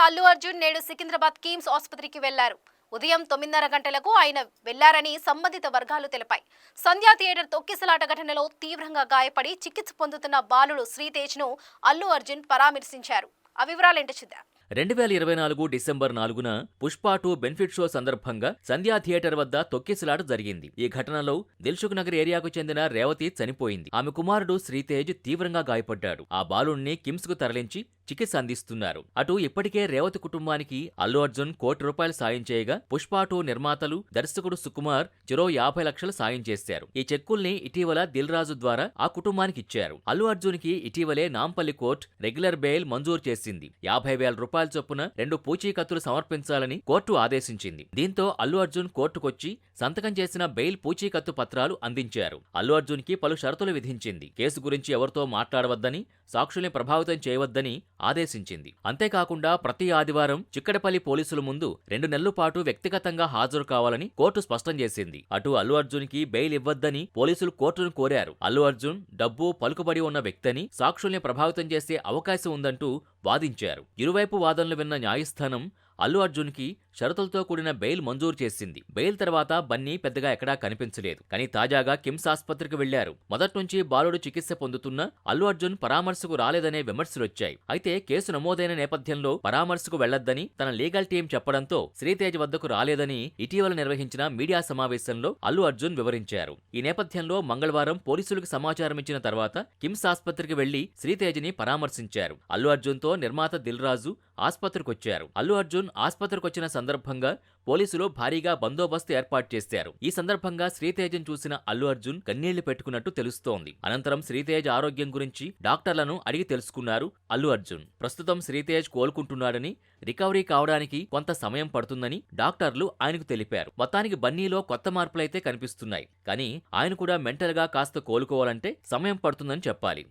అల్లు అర్జున్ నేడు సికింద్రాబాద్ కిమ్స్ ఆసుపత్రికి వెళ్లారు. ఉదయం 9:30 గంటలకు ఆయన వెళ్లారని సంబంధిత వర్గాలు తెలిపాయి. సంధ్యా థియేటర్ తొక్కిసలాట ఘటనలో తీవ్రంగా గాయపడి చికిత్స పొందుతున్న బాలుడు శ్రీతేజ్ను అల్లు అర్జున్ పరామర్శించారు. ఆ వివరాలేంటో చూద్దాం. 2024 డిసెంబర్ 4న పుష్ప 2 బెనిఫిట్ షో సందర్భంగా సంధ్యా థియేటర్ వద్ద తొక్కిసలాట జరిగింది. ఈ ఘటనలో దిల్సుఖ్ నగర్ ఏరియాకు చెందిన రేవతి చనిపోయింది. ఆమె కుమారుడు శ్రీతేజ్ తీవ్రంగా గాయపడ్డాడు. ఆ బాలుణ్ణి కిమ్స్ కు తరలించి చికిత్స అందిస్తున్నారు. అటు ఇప్పటికే రేవతి కుటుంబానికి అల్లు అర్జున్ ₹1 కోటి సాయం చేయగా పుష్ప 2 నిర్మాతలు దర్శకుడు సుకుమార్ చెరో 50 లక్షలు సాయం చేశారు. ఈ చెక్కుల్ని ఇటీవల దిల్ రాజు ద్వారా ఆ కుటుంబానికి ఇచ్చారు. అల్లు అర్జున్ కి ఇటీవలే నాంపల్లి కోర్టు రెగ్యులర్ బెయిల్ మంజూరు చేసింది. ₹50,000 చొప్పున 2 పూచీకత్తులు సమర్పించాలని కోర్టు ఆదేశించింది. దీంతో అల్లు అర్జున్ కోర్టుకొచ్చి సంతకం చేసిన బెయిల్ పూచీకత్తు పత్రాలు అందించారు. అల్లు అర్జున్ కి పలు షరతులు విధించింది. కేసు గురించి ఎవరితో మాట్లాడవద్దని, సాక్షుల్ని ప్రభావితం చేయవద్దని ఆదేశించింది. అంతేకాకుండా ప్రతి ఆదివారం చిక్కడపల్లి పోలీసుల ముందు 2 నెలల పాటు వ్యక్తిగతంగా హాజరు కావాలని కోర్టు స్పష్టం చేసింది. అటు అల్లు అర్జున్ కి బెయిల్ ఇవ్వద్దని పోలీసులు కోర్టును కోరారు. అల్లు అర్జున్ డబ్బు, పలుకుబడి ఉన్న వ్యక్తని, సాక్షుల్ని ప్రభావితం చేసే అవకాశం ఉందంటూ వాదించారు. ఇరువైపు వాదనలు విన్న న్యాయస్థానం అల్లు అర్జున్ కి షరతులతో కూడిన బెయిల్ మంజూరు చేసింది. బెయిల్ తర్వాత బన్నీ పెద్దగా ఎక్కడా కనిపించలేదు. కానీ తాజాగా కిమ్స్ ఆసుపత్రికి వెళ్లారు. మొదట్నుంచి బాలుడు చికిత్స పొందుతున్నా అల్లు అర్జున్ పరామర్శకు రాలేదనే విమర్శలొచ్చాయి. అయితే కేసు నమోదైన నేపథ్యంలో పరామర్శకు వెళ్లొద్దని తన లీగల్ టీం చెప్పడంతో శ్రీతేజ్ వద్దకు రాలేదని ఇటీవల నిర్వహించిన మీడియా సమావేశంలో అల్లు అర్జున్ వివరించారు. ఈ నేపథ్యంలో మంగళవారం పోలీసులకు సమాచారం ఇచ్చిన తర్వాత కిమ్స్ ఆసుపత్రికి వెళ్లి శ్రీతేజ్ని పరామర్శించారు. అల్లు అర్జున్తో నిర్మాత దిల్ రాజు ఆసుపత్రికొచ్చారు. అల్లు అర్జున్ ఆసుపత్రికొచ్చిన సందర్భంగా పోలీసులు భారీగా బందోబస్తు ఏర్పాటు చేశారు. ఈ సందర్భంగా శ్రీతేజ్ను చూసిన అల్లు అర్జున్ కన్నీళ్లు పెట్టుకున్నట్టు తెలుస్తోంది. అనంతరం శ్రీతేజ్ ఆరోగ్యం గురించి డాక్టర్లను అడిగి తెలుసుకున్నారు అల్లు అర్జున్. ప్రస్తుతం శ్రీతేజ్ కోలుకుంటున్నాడని, రికవరీ కావడానికి కొంత సమయం పడుతుందని డాక్టర్లు ఆయనకు తెలిపారు. మొత్తానికి బన్నీలో కొత్త మార్పులైతే కనిపిస్తున్నాయి. కానీ ఆయన కూడా మెంటల్ గా కాస్త కోలుకోవాలంటే సమయం పడుతుందని చెప్పాలి.